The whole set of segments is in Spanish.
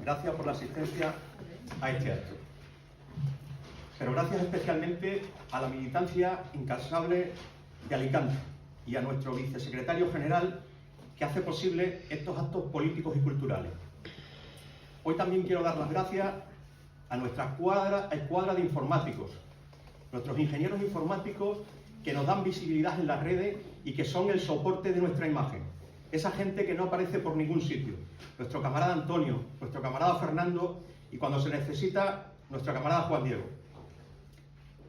Gracias por la asistencia a este acto. Pero gracias especialmente a la militancia incansable de Alicante y a nuestro vicesecretario general que hace posible estos actos políticos y culturales. Hoy también quiero dar las gracias a nuestra escuadra de informáticos, nuestros ingenieros informáticos que nos dan visibilidad en las redes y que son el soporte de nuestra imagen. Esa gente que no aparece por ningún sitio. Nuestro camarada Antonio, nuestro camarada Fernando y cuando se necesita, nuestro camarada Juan Diego.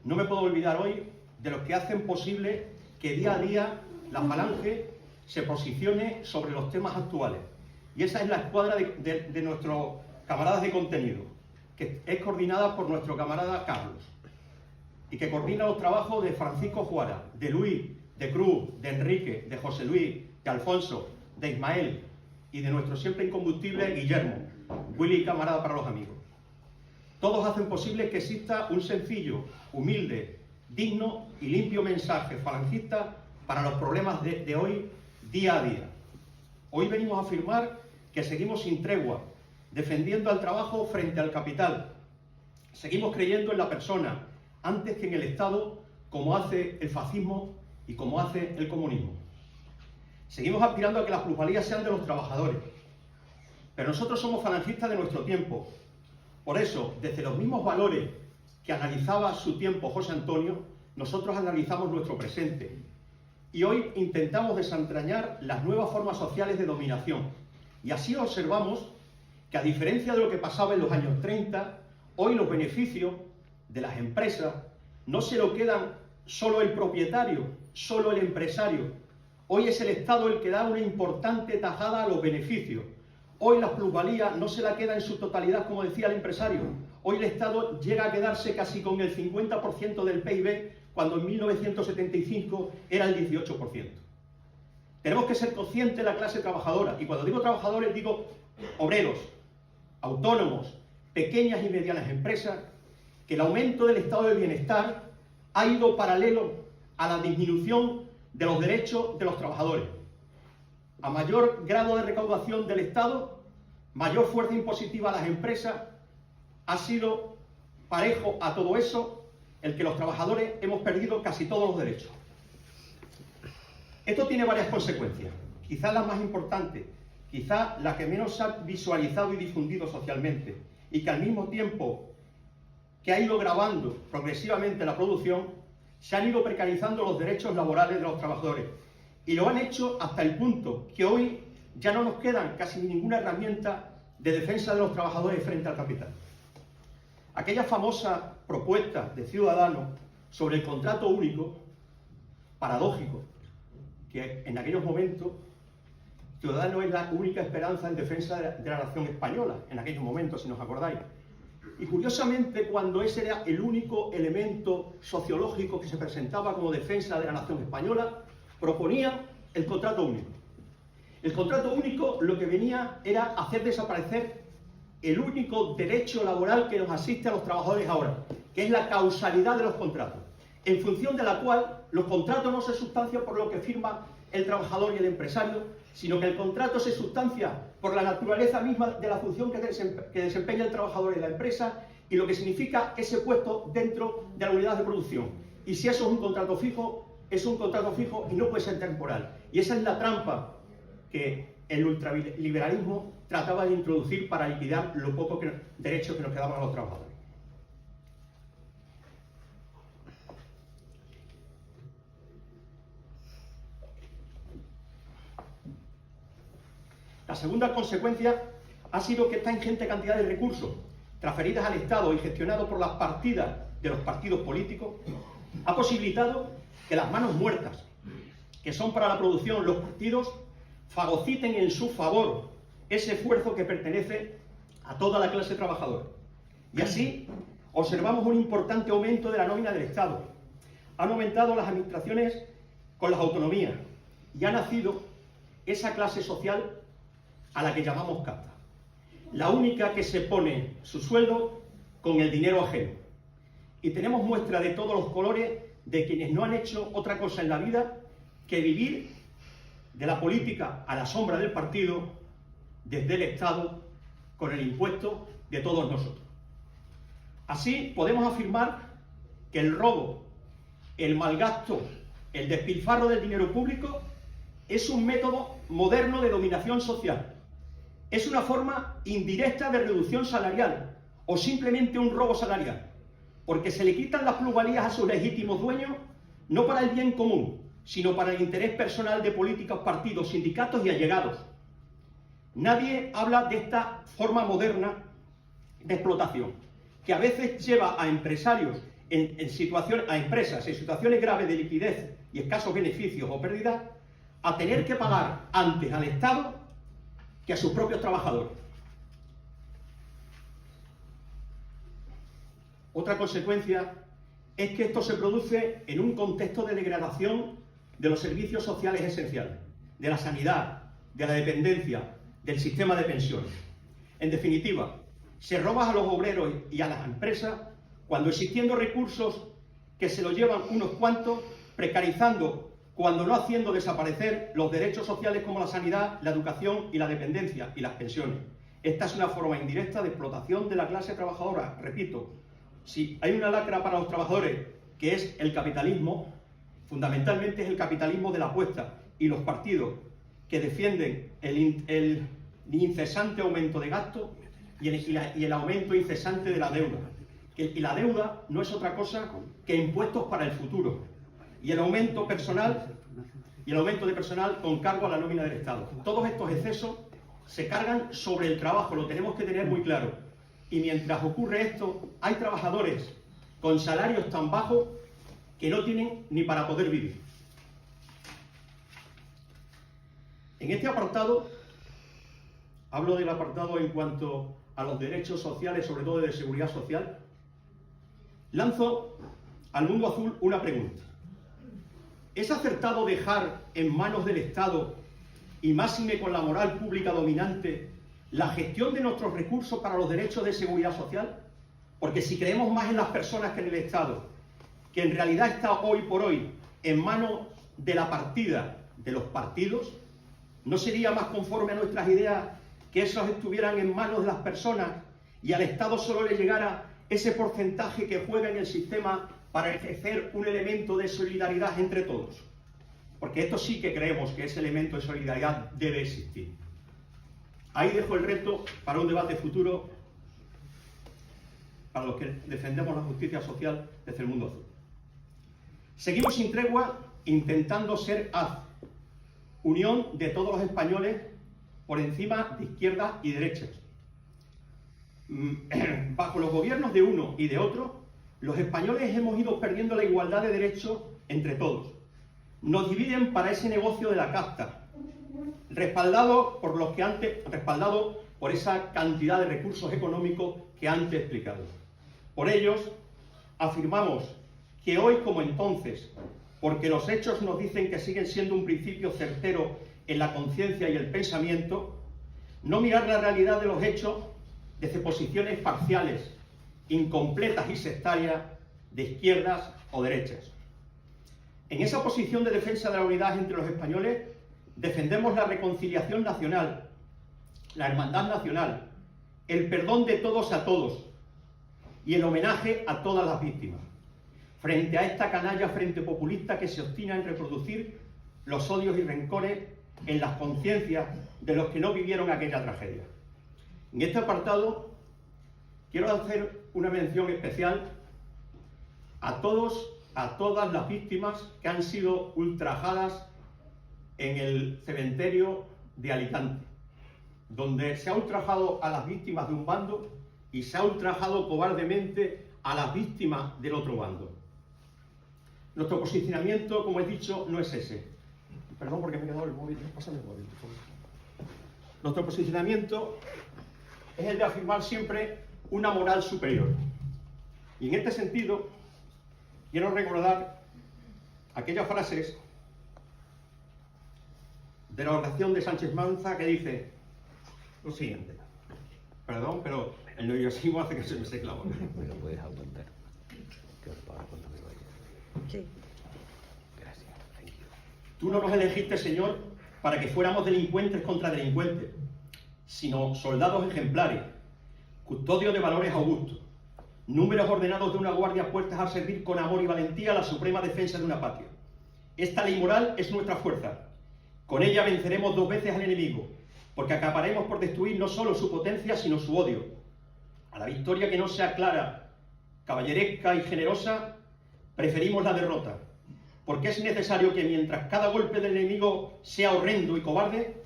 No me puedo olvidar hoy de los que hacen posible que día a día la Falange se posicione sobre los temas actuales. Y esa es la escuadra de nuestros camaradas de contenido, que es coordinada por nuestro camarada Carlos y que coordina los trabajos de Francisco Juara, de Luis, de Cruz, de Enrique, de José Luis, de Alfonso, de Ismael y de nuestro siempre incombustible Guillermo, Willy camarada para los amigos. Todos hacen posible que exista un sencillo, humilde, digno y limpio mensaje falangista para los problemas de hoy, día a día. Hoy venimos a afirmar que seguimos sin tregua, defendiendo al trabajo frente al capital. Seguimos creyendo en la persona, antes que en el Estado, como hace el fascismo y como hace el comunismo. Seguimos aspirando a que las plusvalías sean de los trabajadores. Pero nosotros somos falangistas de nuestro tiempo. Por eso, desde los mismos valores que analizaba a su tiempo José Antonio, nosotros analizamos nuestro presente. Y hoy intentamos desentrañar las nuevas formas sociales de dominación. Y así observamos que, a diferencia de lo que pasaba en los años 30, hoy los beneficios de las empresas no se lo quedan solo el propietario, solo el empresario. Hoy es el Estado el que da una importante tajada a los beneficios. Hoy la plusvalía no se la queda en su totalidad, como decía el empresario. Hoy el Estado llega a quedarse casi con el 50% del PIB, cuando en 1975 era el 18%. Tenemos que ser conscientes de la clase trabajadora. Y cuando digo trabajadores, digo obreros, autónomos, pequeñas y medianas empresas, que el aumento del estado de bienestar ha ido paralelo a la disminución de los derechos de los trabajadores. A mayor grado de recaudación del Estado, mayor fuerza impositiva a las empresas, ha sido parejo a todo eso el que los trabajadores hemos perdido casi todos los derechos. Esto tiene varias consecuencias, quizás la más importante, quizás la que menos se ha visualizado y difundido socialmente, y que al mismo tiempo que ha ido gravando progresivamente la producción, se han ido precarizando los derechos laborales de los trabajadores. Y lo han hecho hasta el punto que hoy ya no nos quedan casi ninguna herramienta de defensa de los trabajadores frente al capital. Aquella famosa propuesta de Ciudadanos sobre el contrato único, paradójico, que en aquellos momentos Ciudadanos es la única esperanza en defensa de la nación española, en aquellos momentos, si nos acordáis. Y curiosamente, cuando ese era el único elemento sociológico que se presentaba como defensa de la nación española, proponían el contrato único. El contrato único lo que venía era hacer desaparecer el único derecho laboral que nos asiste a los trabajadores ahora, que es la causalidad de los contratos, en función de la cual los contratos no se sustancian por lo que firma el trabajador y el empresario, sino que el contrato se sustancia por la naturaleza misma de la función que desempeña el trabajador en la empresa y lo que significa ese puesto dentro de la unidad de producción. Y si eso es un contrato fijo, es un contrato fijo y no puede ser temporal. Y esa es la trampa que el ultraliberalismo trataba de introducir para liquidar los pocos derechos que nos quedaban a los trabajadores. La segunda consecuencia ha sido que esta ingente cantidad de recursos transferidas al Estado y gestionados por las partidas de los partidos políticos ha posibilitado que las manos muertas, que son para la producción los partidos, fagociten en su favor ese esfuerzo que pertenece a toda la clase trabajadora. Y así observamos un importante aumento de la nómina del Estado. Han aumentado las administraciones con las autonomías y ha nacido esa clase social a la que llamamos casta, la única que se pone su sueldo con el dinero ajeno. Y tenemos muestra de todos los colores de quienes no han hecho otra cosa en la vida que vivir de la política a la sombra del partido, desde el Estado, con el impuesto de todos nosotros. Así podemos afirmar que el robo, el malgasto, el despilfarro del dinero público es un método moderno de dominación social. Es una forma indirecta de reducción salarial o simplemente un robo salarial, porque se le quitan las plusvalías a sus legítimos dueños no para el bien común, sino para el interés personal de políticos, partidos, sindicatos y allegados. Nadie habla de esta forma moderna de explotación, que a veces lleva a empresarios a empresas en situaciones graves de liquidez y escasos beneficios o pérdidas, a tener que pagar antes al Estado que a sus propios trabajadores. Otra consecuencia es que esto se produce en un contexto de degradación de los servicios sociales esenciales, de la sanidad, de la dependencia, del sistema de pensiones. En definitiva, se roba a los obreros y a las empresas cuando existiendo recursos que se los llevan unos cuantos, precarizando, cuando no haciendo desaparecer los derechos sociales como la sanidad, la educación y la dependencia y las pensiones. Esta es una forma indirecta de explotación de la clase trabajadora. Repito, si hay una lacra para los trabajadores, que es el capitalismo, fundamentalmente es el capitalismo de la apuesta, y los partidos que defienden el incesante aumento de gasto y el aumento incesante de la deuda. Y la deuda no es otra cosa que impuestos para el futuro, y el aumento de personal con cargo a la nómina del Estado. Todos estos excesos se cargan sobre el trabajo, lo tenemos que tener muy claro. Y mientras ocurre esto, hay trabajadores con salarios tan bajos que no tienen ni para poder vivir. En este apartado, hablo del apartado en cuanto a los derechos sociales, sobre todo de seguridad social, lanzo al mundo azul una pregunta. ¿Es acertado dejar en manos del Estado, y máxime con la moral pública dominante, la gestión de nuestros recursos para los derechos de seguridad social? Porque si creemos más en las personas que en el Estado, que en realidad está hoy por hoy en manos de la partida de los partidos, ¿no sería más conforme a nuestras ideas que esos estuvieran en manos de las personas y al Estado solo le llegara ese porcentaje que juega en el sistema para ejercer un elemento de solidaridad entre todos? Porque esto sí que creemos que ese elemento de solidaridad debe existir. Ahí dejo el reto para un debate futuro para los que defendemos la justicia social desde el mundo azul. Seguimos sin tregua intentando ser unión de todos los españoles por encima de izquierdas y derechas. Bajo los gobiernos de uno y de otro, los españoles hemos ido perdiendo la igualdad de derechos entre todos. Nos dividen para ese negocio de la casta, respaldado por esa cantidad de recursos económicos que antes he explicado. Por ellos, afirmamos que hoy como entonces, porque los hechos nos dicen que siguen siendo un principio certero en la conciencia y el pensamiento, no mirar la realidad de los hechos desde posiciones parciales, incompletas y sectarias de izquierdas o derechas. En esa posición de defensa de la unidad entre los españoles, defendemos la reconciliación nacional, la hermandad nacional, el perdón de todos a todos y el homenaje a todas las víctimas, frente a esta canalla frente populista que se obstina en reproducir los odios y rencores en las conciencias de los que no vivieron aquella tragedia. En este apartado quiero hacer una mención especial a todas las víctimas que han sido ultrajadas en el cementerio de Alicante, donde se ha ultrajado a las víctimas de un bando y se ha ultrajado cobardemente a las víctimas del otro bando. Nuestro posicionamiento, como he dicho, no es ese. Perdón porque me he quedado el móvil. Pásame el móvil, por favor. Nuestro posicionamiento es el de afirmar siempre una moral superior. Y en este sentido, quiero recordar aquellas frases de la oración de Sánchez Manza que dice lo siguiente. Perdón, pero el nerviosismo hace que se me seque la boca. Me lo puedes aguantar. Que os pago cuando me vaya. Sí. Gracias. Thank you. Tú no nos elegiste, Señor, para que fuéramos delincuentes contra delincuentes, sino soldados ejemplares, custodios de valores augustos, números ordenados de una guardia puestas a servir con amor y valentía la suprema defensa de una patria. Esta ley moral es nuestra fuerza. Con ella venceremos 2 veces al enemigo, porque acabaremos por destruir no solo su potencia, sino su odio. A la victoria que no sea clara, caballeresca y generosa, preferimos la derrota, porque es necesario que mientras cada golpe del enemigo sea horrendo y cobarde,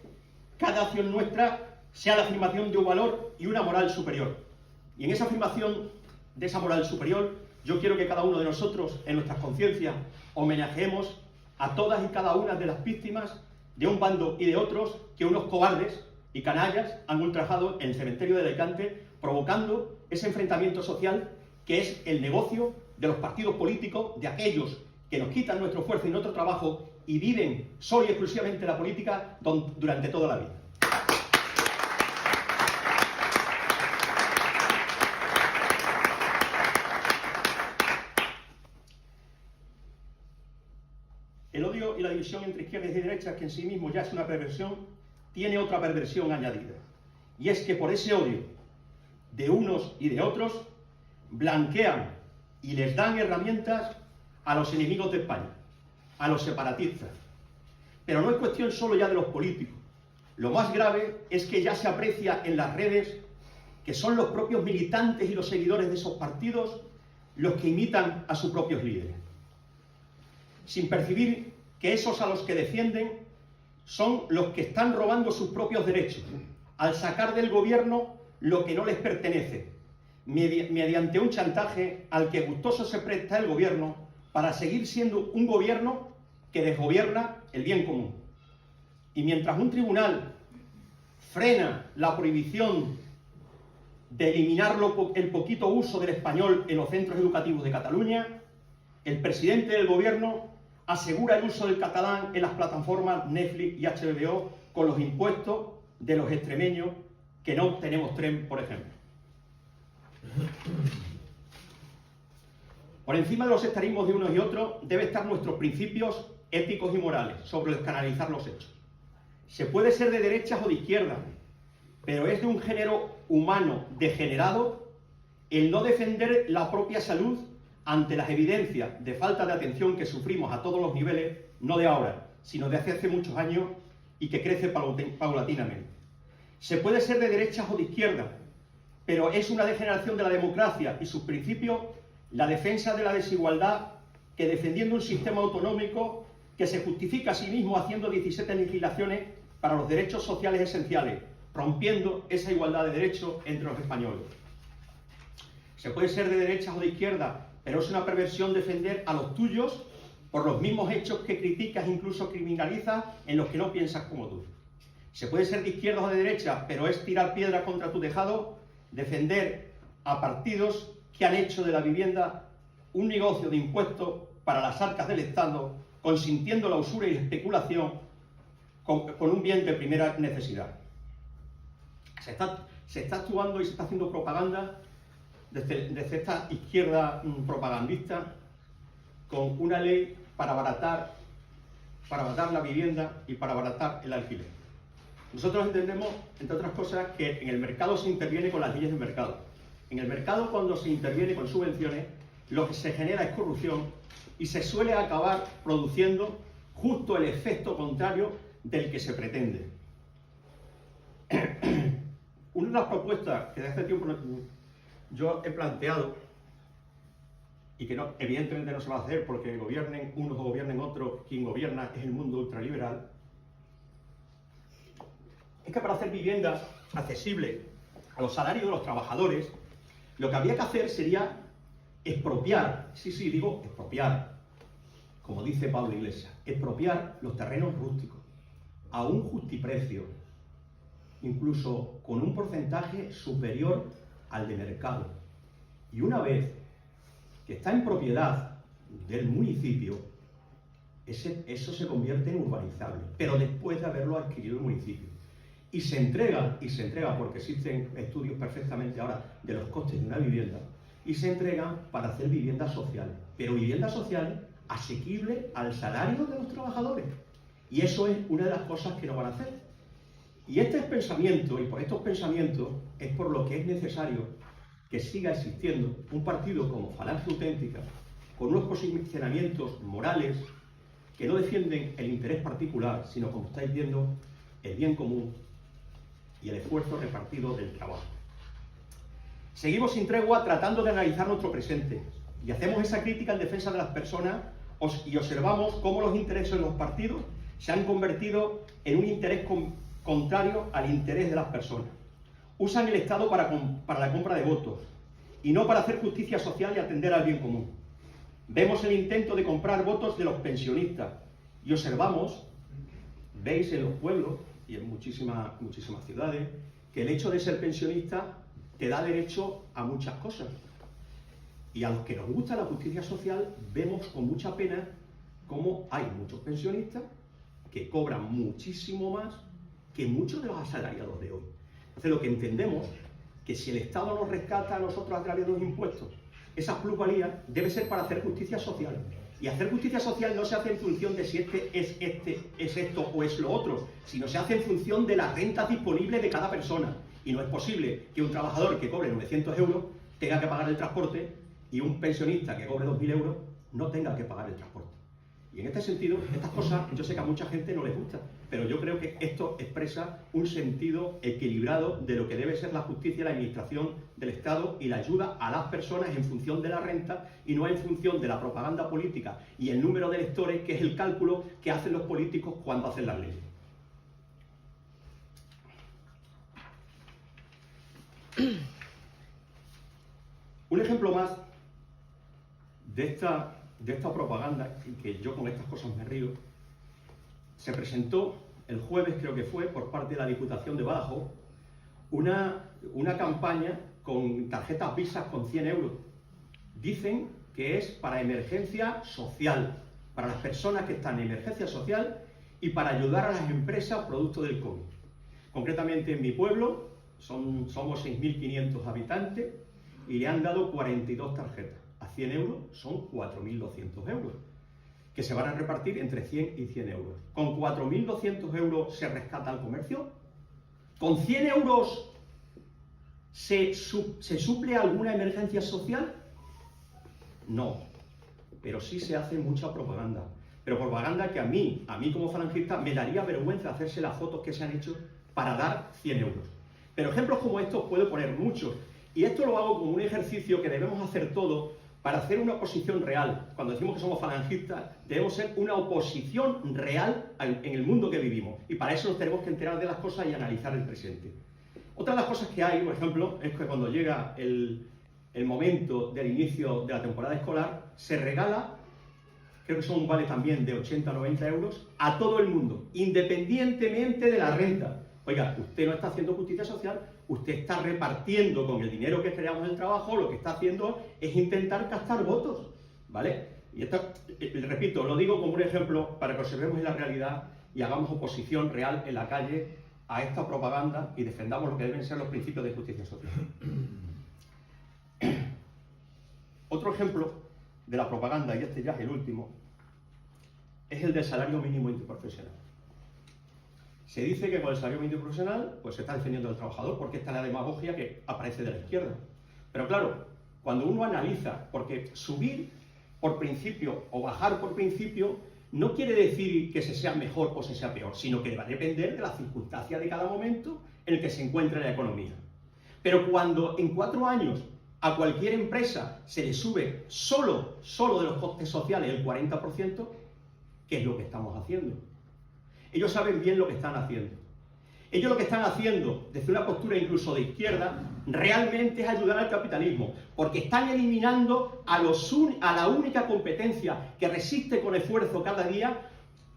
cada acción nuestra sea la afirmación de un valor y una moral superior. Y en esa afirmación de esa moral superior, yo quiero que cada uno de nosotros, en nuestras conciencias, homenajeemos a todas y cada una de las víctimas de un bando y de otros que unos cobardes y canallas han ultrajado en el cementerio de Alicante, provocando ese enfrentamiento social que es el negocio de los partidos políticos, de aquellos que nos quitan nuestro esfuerzo y nuestro trabajo y viven solo y exclusivamente la política durante toda la vida. El odio y la división entre izquierdas y derechas, que en sí mismo ya es una perversión, tiene otra perversión añadida. Y es que por ese odio de unos y de otros, blanquean y les dan herramientas a los enemigos de España, a los separatistas. Pero no es cuestión solo ya de los políticos. Lo más grave es que ya se aprecia en las redes que son los propios militantes y los seguidores de esos partidos los que imitan a sus propios líderes, sin percibir que esos a los que defienden son los que están robando sus propios derechos, al sacar del gobierno lo que no les pertenece, mediante un chantaje al que gustoso se presta el gobierno para seguir siendo un gobierno que desgobierna el bien común. Y mientras un tribunal frena la prohibición de eliminar el poquito uso del español en los centros educativos de Cataluña, el presidente del gobierno asegura el uso del catalán en las plataformas Netflix y HBO con los impuestos de los extremeños que no tenemos tren, por ejemplo. Por encima de los estarismos de unos y otros debe estar nuestros principios éticos y morales sobre los que analizar los hechos. Se puede ser de derechas o de izquierdas, pero es de un género humano degenerado el no defender la propia salud ante las evidencias de falta de atención que sufrimos a todos los niveles, no de ahora, sino de hace muchos años y que crece paulatinamente. Se puede ser de derechas o de izquierdas, pero es una degeneración de la democracia y sus principios la defensa de la desigualdad que defendiendo un sistema autonómico que se justifica a sí mismo haciendo 17 legislaciones para los derechos sociales esenciales, rompiendo esa igualdad de derechos entre los españoles. Se puede ser de derechas o de izquierdas, pero es una perversión defender a los tuyos por los mismos hechos que criticas, incluso criminalizas, en los que no piensas como tú. Se puede ser de izquierdas o de derechas, pero es tirar piedras contra tu tejado, defender a partidos que han hecho de la vivienda un negocio de impuestos para las arcas del Estado, consintiendo la usura y la especulación con un bien de primera necesidad. Se está actuando y se está haciendo propaganda desde esta izquierda propagandista con una ley para abaratar la vivienda y para abaratar el alquiler. Nosotros entendemos, entre otras cosas, que en el mercado se interviene con las leyes del mercado. En el mercado, cuando se interviene con subvenciones, lo que se genera es corrupción y se suele acabar produciendo justo el efecto contrario del que se pretende. Una de las propuestas que desde hace tiempo yo he planteado, y que no, evidentemente no se va a hacer porque gobiernen unos o gobiernen otros, quien gobierna es el mundo ultraliberal, es que para hacer viviendas accesibles a los salarios de los trabajadores, lo que habría que hacer sería expropiar, digo expropiar, como dice Pablo Iglesias, expropiar los terrenos rústicos a un justiprecio, incluso con un porcentaje superior al de mercado. Y una vez que está en propiedad del municipio, eso se convierte en urbanizable, pero después de haberlo adquirido el municipio. Y se entrega porque existen estudios perfectamente ahora de los costes de una vivienda, y se entregan para hacer viviendas sociales, pero viviendas sociales asequibles al salario de los trabajadores. Y eso es una de las cosas que no van a hacer. Y este pensamiento, y por estos pensamientos, es por lo que es necesario que siga existiendo un partido como Falange Auténtica, con unos posicionamientos morales que no defienden el interés particular, sino, como estáis viendo, el bien común y el esfuerzo repartido del trabajo. Seguimos sin tregua tratando de analizar nuestro presente y hacemos esa crítica en defensa de las personas y observamos cómo los intereses de los partidos se han convertido en un interés contrario al interés de las personas. Usan el Estado para la compra de votos y no para hacer justicia social y atender al bien común. Vemos el intento de comprar votos de los pensionistas y observamos, veis en los pueblos y en muchísimas ciudades, que el hecho de ser pensionista te da derecho a muchas cosas. Y a los que nos gusta la justicia social, vemos con mucha pena cómo hay muchos pensionistas que cobran muchísimo más que muchos de los asalariados de hoy. Entonces, lo que entendemos que si el Estado nos rescata a nosotros a través de los impuestos, esa plusvalía debe ser para hacer justicia social. Y hacer justicia social no se hace en función de si es esto o es lo otro, sino se hace en función de las rentas disponibles de cada persona. Y no es posible que un trabajador que cobre 900 euros tenga que pagar el transporte y un pensionista que cobre 2.000 euros no tenga que pagar el transporte. Y en este sentido, estas cosas yo sé que a mucha gente no les gusta, pero yo creo que esto expresa un sentido equilibrado de lo que debe ser la justicia y la administración del Estado y la ayuda a las personas en función de la renta y no en función de la propaganda política y el número de electores, que es el cálculo que hacen los políticos cuando hacen las leyes. Un ejemplo más de esta propaganda, y que yo con estas cosas me río, se presentó el jueves, creo que fue, por parte de la Diputación de Badajoz, una campaña con tarjetas Visa con 100 euros. Dicen que es para emergencia social, para las personas que están en emergencia social y para ayudar a las empresas producto del COVID. Concretamente en mi pueblo somos 6.500 habitantes y le han dado 42 tarjetas. A 100 euros son 4.200 euros, que se van a repartir entre 100 y 100 euros. ¿Con 4.200 euros se rescata el comercio? ¿Con 100 euros se suple alguna emergencia social? No, pero sí se hace mucha propaganda. Pero propaganda que a mí como falangista, me daría vergüenza hacerse las fotos que se han hecho para dar 100 euros. Pero ejemplos como estos puedo poner muchos. Y esto lo hago como un ejercicio que debemos hacer todos para hacer una oposición real. Cuando decimos que somos falangistas, debemos ser una oposición real en el mundo que vivimos. Y para eso nos tenemos que enterar de las cosas y analizar el presente. Otra de las cosas que hay, por ejemplo, es que cuando llega el momento del inicio de la temporada escolar, se regala, creo que son un vale también de 80 o 90 euros, a todo el mundo, independientemente de la renta. Oiga, usted no está haciendo justicia social, usted está repartiendo con el dinero que creamos del trabajo, lo que está haciendo es intentar captar votos, ¿vale? Y esto, repito, lo digo como un ejemplo para que observemos en la realidad y hagamos oposición real en la calle a esta propaganda y defendamos lo que deben ser los principios de justicia social. Otro ejemplo de la propaganda, y este ya es el último, es el del salario mínimo interprofesional. Se dice que con el salario mínimo profesional pues se está defendiendo al trabajador porque esta es la demagogia que aparece de la izquierda. Pero claro, cuando uno analiza, porque subir por principio o bajar por principio no quiere decir que se sea mejor o se sea peor, sino que va a depender de las circunstancias de cada momento en el que se encuentre la economía. Pero cuando en 4 años a cualquier empresa se le sube solo de los costes sociales el 40%, ¿qué es lo que estamos haciendo? Ellos saben bien lo que están haciendo. Ellos lo que están haciendo, desde una postura incluso de izquierda, realmente es ayudar al capitalismo, porque están eliminando a la única competencia que resiste con esfuerzo cada día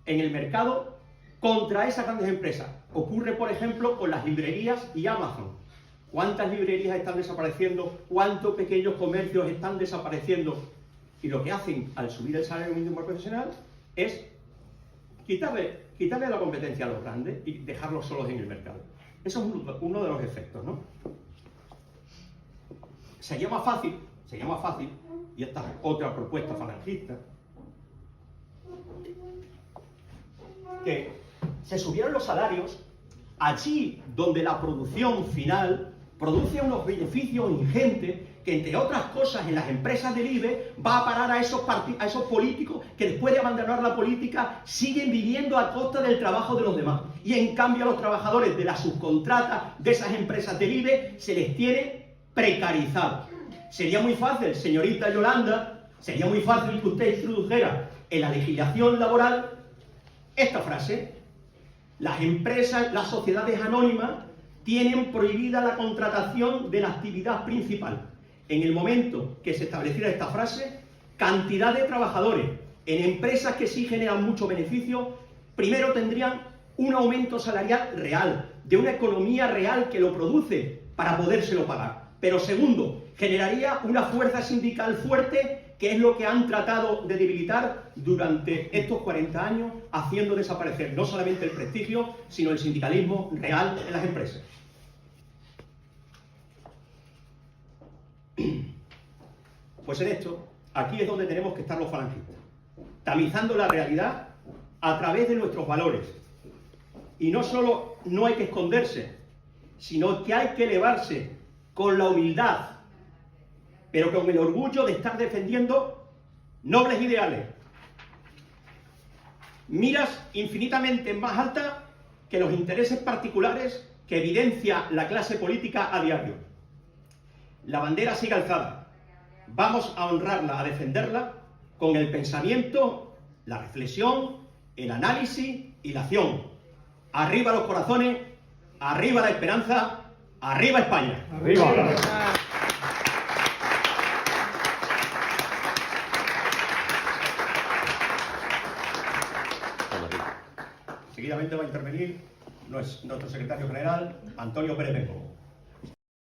en el mercado contra esas grandes empresas. Ocurre, por ejemplo, con las librerías y Amazon. ¿Cuántas librerías están desapareciendo? ¿Cuántos pequeños comercios están desapareciendo? Y lo que hacen al subir el salario mínimo profesional es quitarle la competencia a los grandes y dejarlos solos en el mercado. Eso es uno de los efectos, ¿no? Sería más fácil, y esta es otra propuesta falangista, que se subieran los salarios allí donde la producción final produce unos beneficios ingentes que, entre otras cosas, en las empresas del IBE va a parar a esos políticos que después de abandonar la política siguen viviendo a costa del trabajo de los demás. Y en cambio a los trabajadores de las subcontratas de esas empresas del IBE se les tiene precarizados. Sería muy fácil, señorita Yolanda, sería muy fácil que usted introdujera en la legislación laboral esta frase: las empresas, las sociedades anónimas tienen prohibida la contratación de la actividad principal. En el momento que se estableciera esta frase, cantidad de trabajadores en empresas que sí generan mucho beneficio, primero tendrían un aumento salarial real, de una economía real que lo produce para podérselo pagar. Pero segundo, generaría una fuerza sindical fuerte, que es lo que han tratado de debilitar durante estos 40 años, haciendo desaparecer no solamente el prestigio, sino el sindicalismo real en las empresas. Pues en esto, aquí es donde tenemos que estar los falangistas, tamizando la realidad a través de nuestros valores. Y no solo no hay que esconderse, sino que hay que elevarse con la humildad, pero con el orgullo de estar defendiendo nobles ideales. Miras infinitamente más altas que los intereses particulares que evidencia la clase política a diario. La bandera sigue alzada. Vamos a honrarla, a defenderla con el pensamiento, la reflexión, el análisis y la acción. Arriba los corazones, arriba la esperanza, arriba España. ¡Arriba! Seguidamente va a intervenir nuestro secretario general, Antonio Pérez Benco.